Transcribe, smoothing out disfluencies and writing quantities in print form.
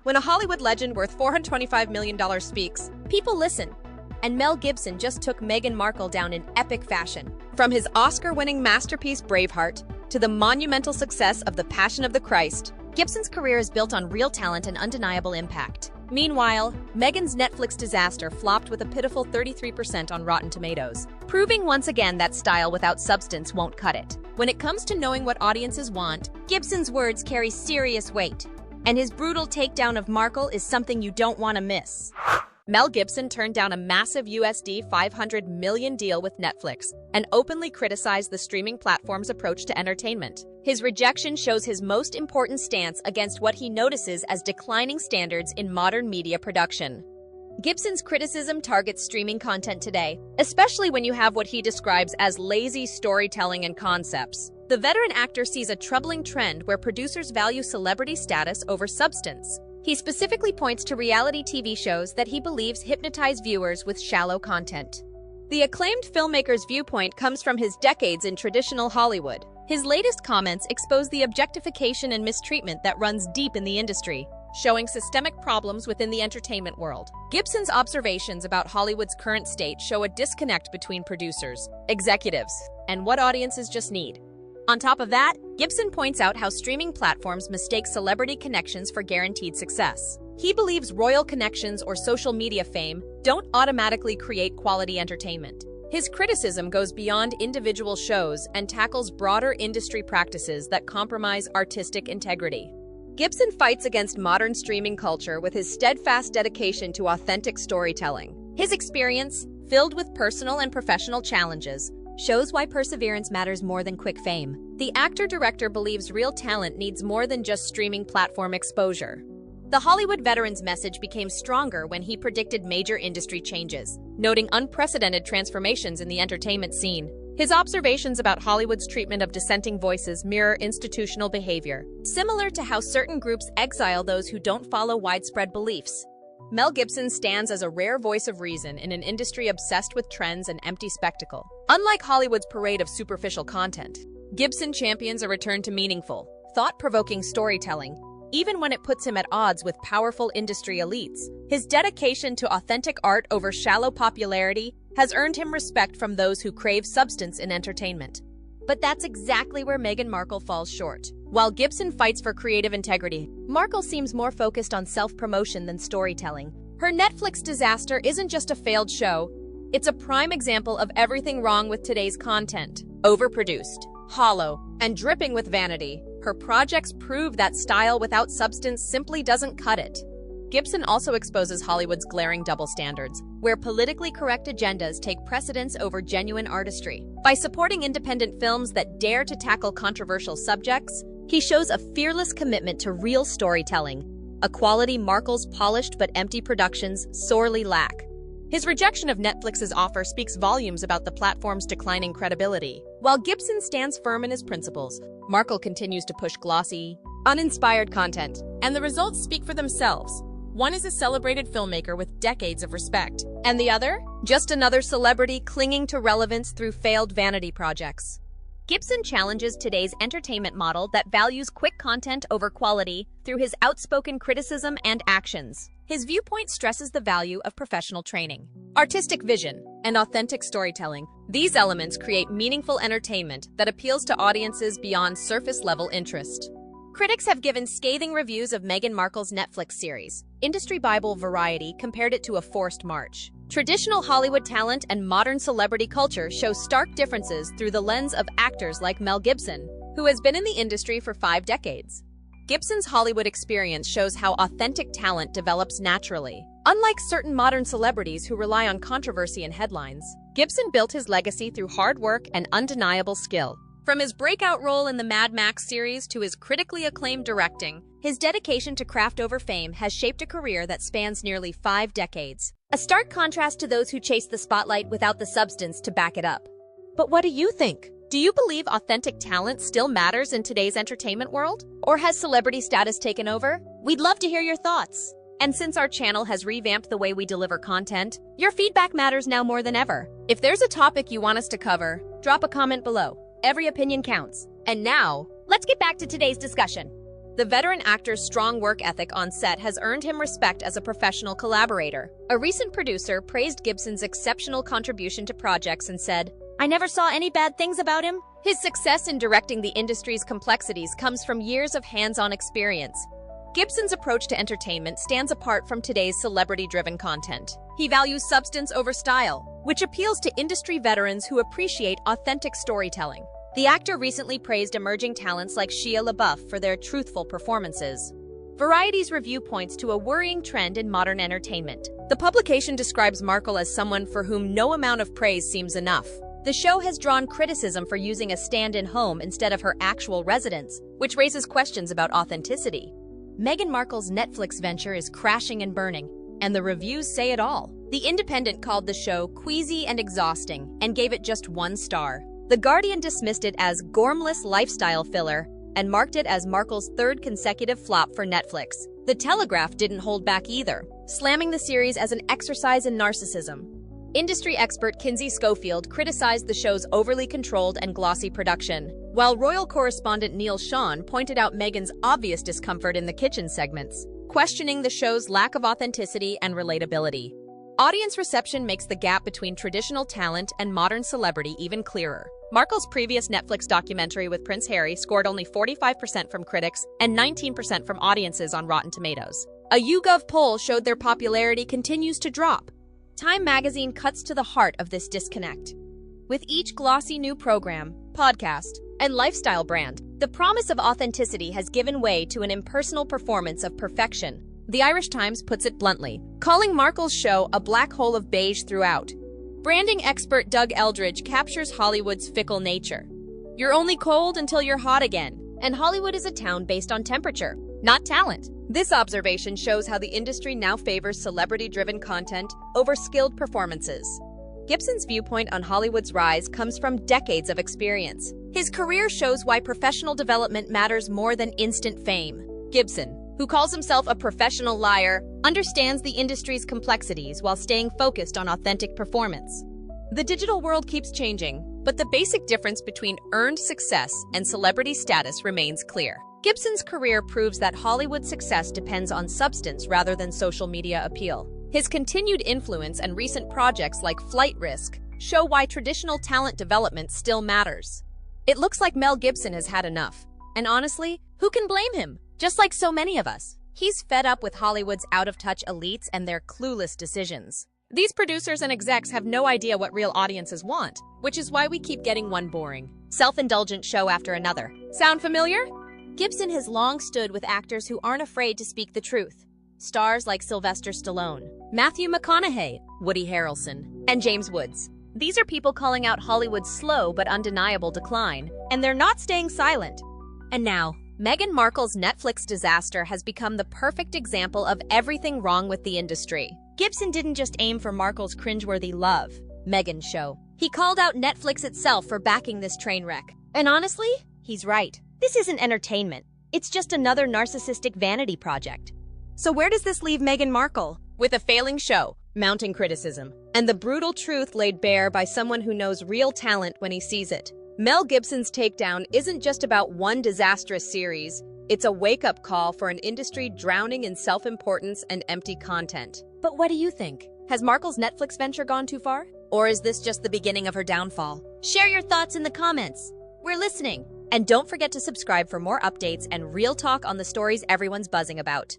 When a Hollywood legend worth $425 million speaks, people listen. And Mel Gibson just took Meghan Markle down in epic fashion. From his Oscar-winning masterpiece Braveheart to the monumental success of The Passion of the Christ, Gibson's career is built on real talent and undeniable impact. Meanwhile, Meghan's Netflix disaster flopped with a pitiful 33% on Rotten Tomatoes, proving once again that style without substance won't cut it. When it comes to knowing what audiences want, Gibson's words carry serious weight, and his brutal takedown of Markle is something you don't want to miss. Mel Gibson turned down a massive USD $500 million deal with Netflix and openly criticized the streaming platform's approach to entertainment. His rejection shows his most important stance against what he notices as declining standards in modern media production. Gibson's criticism targets streaming content today, especially when you have what he describes as lazy storytelling and concepts. The veteran actor sees a troubling trend where producers value celebrity status over substance. He specifically points to reality TV shows that he believes hypnotize viewers with shallow content. The acclaimed filmmaker's viewpoint comes from his decades in traditional Hollywood. His latest comments expose the objectification and mistreatment that runs deep in the industry, showing systemic problems within the entertainment world. Gibson's observations about Hollywood's current state show a disconnect between producers, executives, and what audiences just need. On top of that, Gibson points out how streaming platforms mistake celebrity connections for guaranteed success. He believes royal connections or social media fame don't automatically create quality entertainment. His criticism goes beyond individual shows and tackles broader industry practices that compromise artistic integrity. Gibson fights against modern streaming culture with his steadfast dedication to authentic storytelling. His experience, filled with personal and professional challenges, shows why perseverance matters more than quick fame. The actor-director believes real talent needs more than just streaming platform exposure. The Hollywood veteran's message became stronger when he predicted major industry changes, noting unprecedented transformations in the entertainment scene. His observations about Hollywood's treatment of dissenting voices mirror institutional behavior, similar to how certain groups exile those who don't follow widespread beliefs. Mel Gibson stands as a rare voice of reason in an industry obsessed with trends and empty spectacle. Unlike Hollywood's parade of superficial content, Gibson champions a return to meaningful, thought-provoking storytelling, even when it puts him at odds with powerful industry elites. His dedication to authentic art over shallow popularity has earned him respect from those who crave substance in entertainment. But that's exactly where Meghan Markle falls short. While Gibson fights for creative integrity, Markle seems more focused on self-promotion than storytelling. Her Netflix disaster isn't just a failed show, it's a prime example of everything wrong with today's content. Overproduced, hollow, and dripping with vanity, her projects prove that style without substance simply doesn't cut it. Gibson also exposes Hollywood's glaring double standards, where politically correct agendas take precedence over genuine artistry. By supporting independent films that dare to tackle controversial subjects, he shows a fearless commitment to real storytelling, a quality Markle's polished but empty productions sorely lack. His rejection of Netflix's offer speaks volumes about the platform's declining credibility. While Gibson stands firm in his principles, Markle continues to push glossy, uninspired content, and the results speak for themselves. One is a celebrated filmmaker with decades of respect, and the other, just another celebrity clinging to relevance through failed vanity projects. Gibson challenges today's entertainment model that values quick content over quality through his outspoken criticism and actions. His viewpoint stresses the value of professional training, artistic vision, and authentic storytelling. These elements create meaningful entertainment that appeals to audiences beyond surface-level interest. Critics have given scathing reviews of Meghan Markle's Netflix series. Industry Bible Variety compared it to a forced march. Traditional Hollywood talent and modern celebrity culture show stark differences through the lens of actors like Mel Gibson, who has been in the industry for 5 decades. Gibson's Hollywood experience shows how authentic talent develops naturally. Unlike certain modern celebrities who rely on controversy and headlines, Gibson built his legacy through hard work and undeniable skill. From his breakout role in the Mad Max series to his critically acclaimed directing, his dedication to craft over fame has shaped a career that spans nearly 5 decades. A stark contrast to those who chase the spotlight without the substance to back it up. But what do you think? Do you believe authentic talent still matters in today's entertainment world? Or has celebrity status taken over? We'd love to hear your thoughts. And since our channel has revamped the way we deliver content, your feedback matters now more than ever. If there's a topic you want us to cover, drop a comment below. Every opinion counts. And now, let's get back to today's discussion. The veteran actor's strong work ethic on set has earned him respect as a professional collaborator. A recent producer praised Gibson's exceptional contribution to projects and said, "I never saw any bad things about him." His success in directing the industry's complexities comes from years of hands-on experience. Gibson's approach to entertainment stands apart from today's celebrity-driven content. He values substance over style, which appeals to industry veterans who appreciate authentic storytelling. The actor recently praised emerging talents like Shia LaBeouf for their truthful performances. Variety's review points to a worrying trend in modern entertainment. The publication describes Markle as someone for whom no amount of praise seems enough. The show has drawn criticism for using a stand-in home instead of her actual residence, which raises questions about authenticity. Meghan Markle's Netflix venture is crashing and burning, and the reviews say it all. The Independent called the show queasy and exhausting and gave it just 1 star. The Guardian dismissed it as gormless lifestyle filler and marked it as Markle's 3rd consecutive flop for Netflix. The Telegraph didn't hold back either, slamming the series as an exercise in narcissism. Industry expert Kinsey Schofield criticized the show's overly controlled and glossy production, while royal correspondent Neil Sean pointed out Meghan's obvious discomfort in the kitchen segments, questioning the show's lack of authenticity and relatability. Audience reception makes the gap between traditional talent and modern celebrity even clearer. Markle's previous Netflix documentary with Prince Harry scored only 45% from critics and 19% from audiences on Rotten Tomatoes. A YouGov poll showed their popularity continues to drop. Time magazine cuts to the heart of this disconnect. With each glossy new program, podcast, and lifestyle brand, the promise of authenticity has given way to an impersonal performance of perfection. The Irish Times puts it bluntly, calling Markle's show a black hole of beige throughout. Branding expert Doug Eldridge captures Hollywood's fickle nature. You're only cold until you're hot again, and Hollywood is a town based on temperature, not talent. This observation shows how the industry now favors celebrity-driven content over skilled performances. Gibson's viewpoint on Hollywood's rise comes from decades of experience. His career shows why professional development matters more than instant fame. Gibson, who calls himself a professional liar, understands the industry's complexities while staying focused on authentic performance. The digital world keeps changing, but the basic difference between earned success and celebrity status remains clear. Gibson's career proves that Hollywood success depends on substance rather than social media appeal. His continued influence and recent projects like Flight Risk show why traditional talent development still matters. It looks like Mel Gibson has had enough. And honestly, who can blame him? Just like so many of us, he's fed up with Hollywood's out-of-touch elites and their clueless decisions. These producers and execs have no idea what real audiences want, which is why we keep getting one boring, self-indulgent show after another. Sound familiar? Gibson has long stood with actors who aren't afraid to speak the truth. Stars like Sylvester Stallone, Matthew McConaughey, Woody Harrelson, and James Woods. These are people calling out Hollywood's slow but undeniable decline, and they're not staying silent. And now, Meghan Markle's Netflix disaster has become the perfect example of everything wrong with the industry. Gibson didn't just aim for Markle's cringeworthy Love, Meghan show. He called out Netflix itself for backing this train wreck. And honestly, he's right. This isn't entertainment. It's just another narcissistic vanity project. So where does this leave Meghan Markle? With a failing show, mounting criticism, and the brutal truth laid bare by someone who knows real talent when he sees it. Mel Gibson's Takedown isn't just about one disastrous series. It's a wake-up call for an industry drowning in self-importance and empty content. But what do you think? Has Markle's Netflix venture gone too far? Or is this just the beginning of her downfall? Share your thoughts in the comments. We're listening. And don't forget to subscribe for more updates and real talk on the stories everyone's buzzing about.